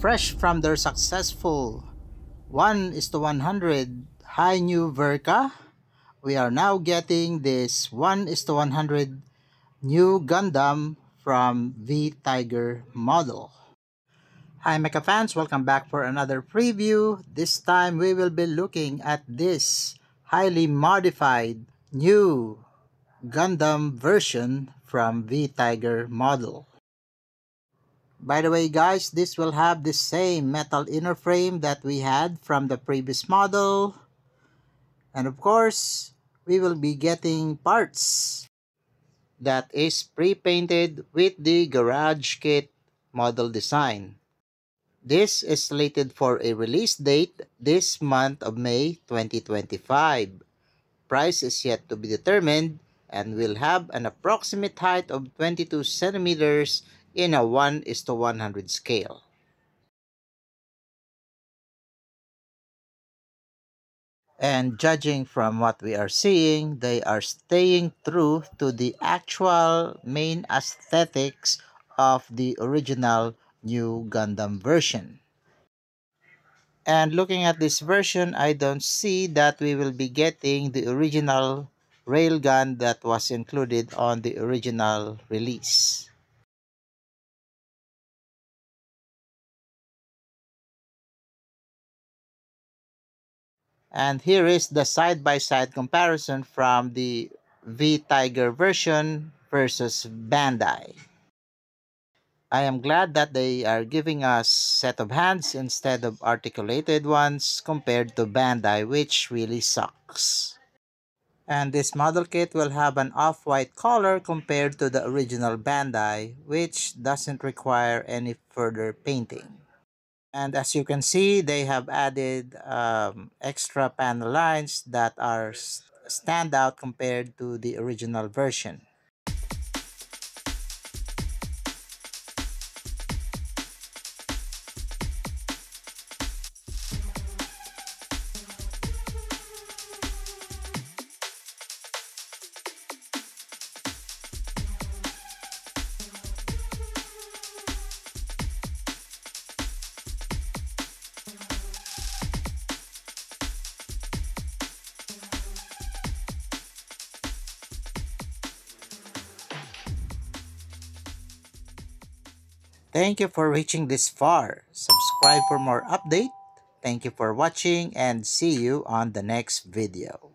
Fresh from their successful 1:100 high new Verca, we are now getting this 1:100 new Gundam from V-Tiger model. Hi Mecha fans, welcome back for another preview. This time we will be looking at this highly modified new Gundam version from V-Tiger model. By the way guys, this will have the same metal inner frame that we had from the previous model. And of course, we will be getting parts that is pre-painted with the Garage Kit model design. This is slated for a release date this month of May 2025. Price is yet to be determined and will have an approximate height of 22 centimeters in a 1:100 scale. And judging from what we are seeing, they are staying true to the actual main aesthetics of the original new Gundam version. And looking at this version, I don't see that we will be getting the original railgun that was included on the original release. And here is the side-by-side comparison from the V-Tiger version versus Bandai. I am glad that they are giving us set of hands instead of articulated ones compared to Bandai, which really sucks. And this model kit will have an off-white color compared to the original Bandai, which doesn't require any further painting. And as you can see, they have added extra panel lines that are stand out compared to the original version. Thank you for reaching this far. Subscribe for more update. Thank you for watching and see you on the next video.